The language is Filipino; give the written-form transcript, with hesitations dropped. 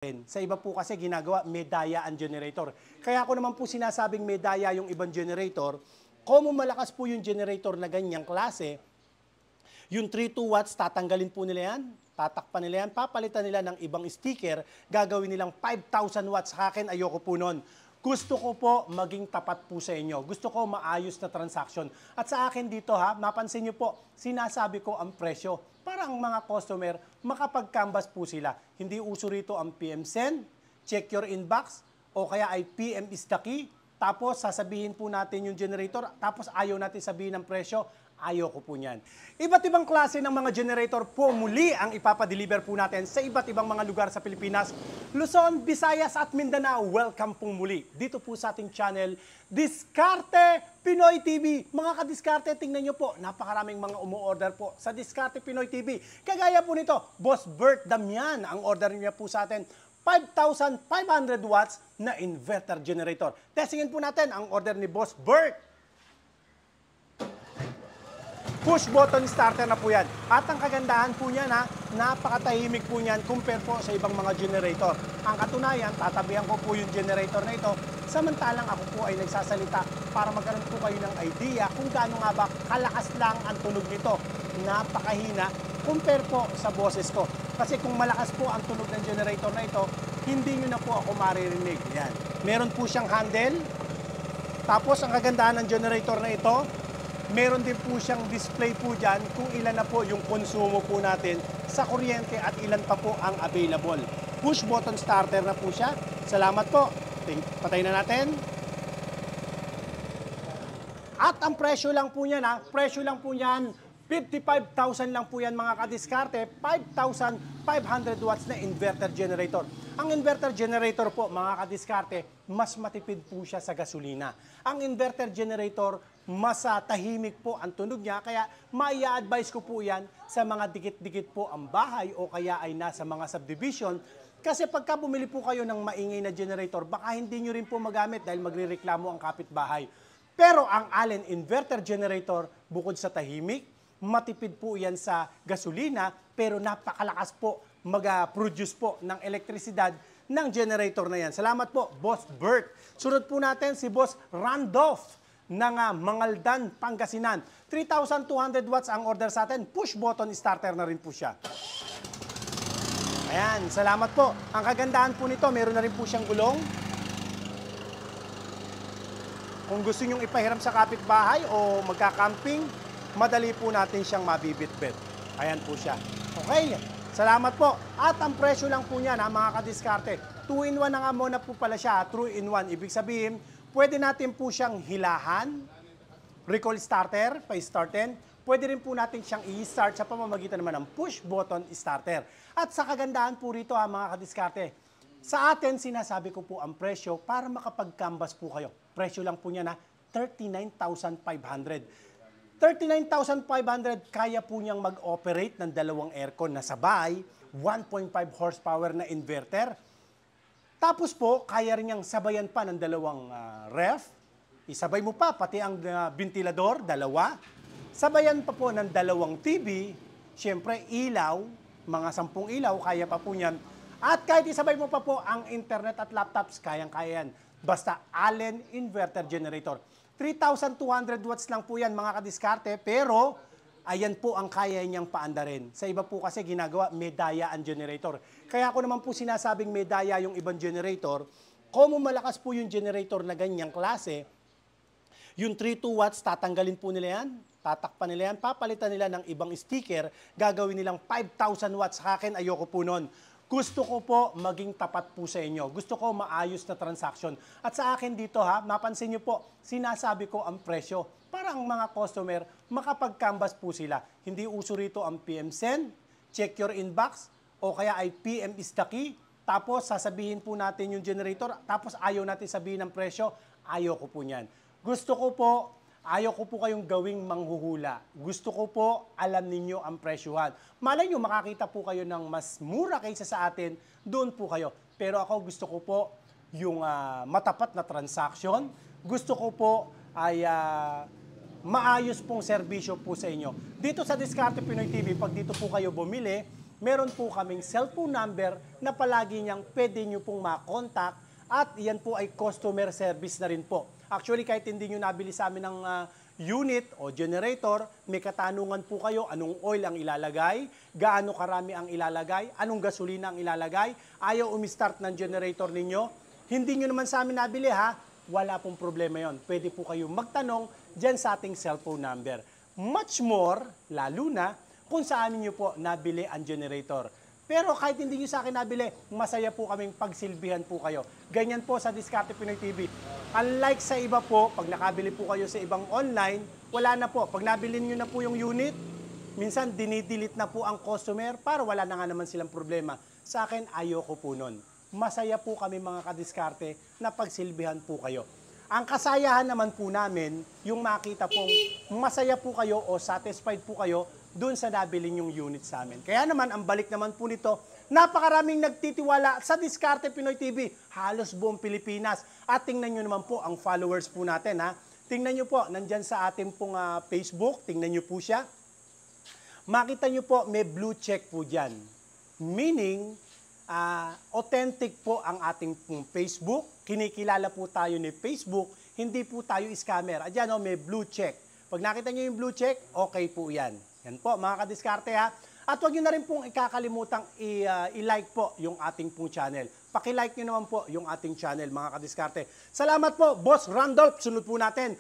Sa iba po kasi ginagawa, medaya ang generator. Kaya ako naman po sinasabing medaya yung ibang generator, kung malakas po yung generator na ganyang klase, yung 32 watts, tatanggalin po nila yan, tatakpan nila yan, papalitan nila ng ibang sticker, gagawin nilang 5,000 watts. Sa akin, ayoko po nun. Gusto ko po maging tapat po sa inyo. Gusto ko maayos na transaction. At sa akin dito mapansin niyo po, sinasabi ko ang presyo para ang mga customer makapag-canvas po sila. Hindi uso rito ang PM send, check your inbox, o kaya ay PM is the key. Tapos sasabihin po natin yung generator, tapos ayaw natin sabihin ng presyo. Ayoko po niyan. Iba't ibang klase ng mga generator po muli ang ipapadeliver po natin sa iba't ibang mga lugar sa Pilipinas, Luzon, Visayas at Mindanao. Welcome po muli dito po sa ating channel, Diskarte Pinoy TV. Mga kadiskarte, tingnan nyo po, napakaraming mga umu-order po sa Diskarte Pinoy TV. Kagaya po nito, Boss Bert Damian, ang order niya po sa atin, 5,500 watts na inverter generator. Testingin po natin ang order ni Boss Bert. Push button starter na po yan. At ang kagandahan po niyan napakatahimik po niyan compare po sa ibang mga generator. Ang katunayan, tatabihan ko po yung generator na ito, samantalang ako po ay nagsasalita para magkaroon po kayo ng idea kung gaano nga ba kalakas lang ang tunog nito. Napakahina compare po sa boses ko. Kasi kung malakas po ang tunog ng generator na ito, hindi nyo na po ako maririnig. Yan. Meron po siyang handle. Tapos ang kagandahan ng generator na ito, meron din po siyang display po dyan kung ilan na po yung konsumo po natin sa kuryente at ilan pa po ang available. Push button starter na po siya. Salamat po. Patay na natin. At ang presyo lang po niyan, presyo lang po niyan, 55,000 lang po yan mga kadiskarte, 5,500 watts na inverter generator. Ang inverter generator po mga kadiskarte, mas matipid po siya sa gasolina. Ang inverter generator, mas tahimik po ang tunog niya, kaya mai-advise ko po yan sa mga dikit-dikit po ang bahay o kaya ay nasa mga subdivision. Kasi pagka bumili po kayo ng maingay na generator, baka hindi nyo rin po magamit dahil magrereklamo ang kapitbahay. Pero ang Allen inverter generator, bukod sa tahimik, matipid po yan sa gasolina, pero napakalakas po mag-produce po ng elektrisidad ng generator na yan. Salamat po, Boss Bert. Sunod po natin si Boss Randolph ng Mangaldan, Pangasinan. 3,200 watts ang order sa atin. Push button starter na rin po siya. Ayan, salamat po. Ang kagandahan po nito, meron na rin po siyang gulong. Kung gusto nyong ipahiram sa kapitbahay o magka-camping, madali po natin siyang mabibitbit. Ayan po siya. Okay, salamat po. At ang presyo lang po niyan, mga kadiskarte. 2-in-1 na nga muna po pala siya, 3-in-1. Ibig sabihin, pwede natin po siyang hilahan, recall starter, pa-startin. Pwede rin po natin siyang i-start sa pamamagitan naman ng push button starter. At sa kagandahan po rito mga kadiskarte, sa atin sinasabi ko po ang presyo para makapag-canvas po kayo. Presyo lang po niya 39,500. 39,500, kaya po niyang mag-operate ng dalawang aircon na sabay, 1.5 horsepower na inverter. Tapos po, kaya rin niyang sabayan pa ng dalawang ref. Isabay mo pa, pati ang ventilador, dalawa. Sabayan pa po ng dalawang TV. Siyempre, ilaw, mga 10 ilaw, kaya pa po niyan. At kahit isabay mo pa po ang internet at laptops, kayang-kaya yan. Basta Allen inverter generator. 3,200 watts lang po yan mga kadiskarte, pero ayan po ang kaya niyang paandarin. Sa iba po kasi ginagawa, medaya ang generator. Kaya ako naman po sinasabing medaya yung ibang generator, kung malakas po yung generator na ganyang klase, yung 32 watts, tatanggalin po nila yan, tatakpan nila yan, papalitan nila ng ibang sticker, gagawin nilang 5,000 watts. Sa akin, ayoko po nun. Gusto ko po maging tapat po sa inyo. Gusto ko maayos na transaction. At sa akin dito mapansin niyo po, sinasabi ko ang presyo para ang mga customer makapag-canvas po sila. Hindi uso rito ang PM send, check your inbox, o kaya ay PM is the key. Tapos sasabihin po natin yung generator, tapos ayaw natin sabihin ng presyo. Ayoko po niyan. Gusto ko po, ayaw ko po kayong gawing manghuhula. Gusto ko po alam ninyo ang presyuhan. Malay nyo, makakita po kayo ng mas mura kaysa sa atin, doon po kayo. Pero ako gusto ko po yung matapat na transaction. Gusto ko po ay maayos pong serbisyo po sa inyo. Dito sa Diskarte Pinoy TV, pag dito po kayo bumili, meron po kaming cellphone number na palagi niyang pwede niyo pong makontak at iyan po ay customer service na rin po. Actually, kahit hindi niyo nabili sa amin ng unit o generator, may katanungan po kayo, anong oil ang ilalagay, gaano karami ang ilalagay, anong gasolina ang ilalagay, ayaw umistart ng generator ninyo, hindi nyo naman sa amin nabili ha, wala pong problema yon. Pwede po kayo magtanong dyan sa ating cellphone number. Much more, lalo na, kung sa amin nyo po nabili ang generator. Pero kahit hindi nyo sa akin nabili, masaya po kaming pagsilbihan po kayo. Ganyan po sa Diskarte Pinoy TV. Unlike sa iba po, pag nakabili po kayo sa ibang online, wala na po. Pag nabili nyo na po yung unit, minsan dinidelete na po ang customer para wala na nga naman silang problema. Sa akin, ayoko po nun. Masaya po kami mga kadiskarte na pagsilbihan po kayo. Ang kasayahan naman po namin, yung makita pong masaya po kayo o satisfied po kayo doon sa nabili yung unit sa amin. Kaya naman, ang balik naman po nito, napakaraming nagtitiwala sa Diskarte Pinoy TV, halos buong Pilipinas. At tingnan nyo naman po ang followers po natin ha. Tingnan nyo po, nandyan sa ating pong Facebook, tingnan nyo po siya. Makita nyo po, may blue check po dyan. Meaning, authentic po ang ating pong Facebook. Kinikilala po tayo ni Facebook, hindi po tayo scammer. Ayan may blue check. Pag nakita nyo yung blue check, okay po yan. Yan po mga kadiskarte ha. At huwag nyo na rin pong ikakalimutang i-like po yung ating pong channel. Paki-like nyo naman po yung ating channel mga kadiskarte. Salamat po, Boss Randolph. Sunod po natin.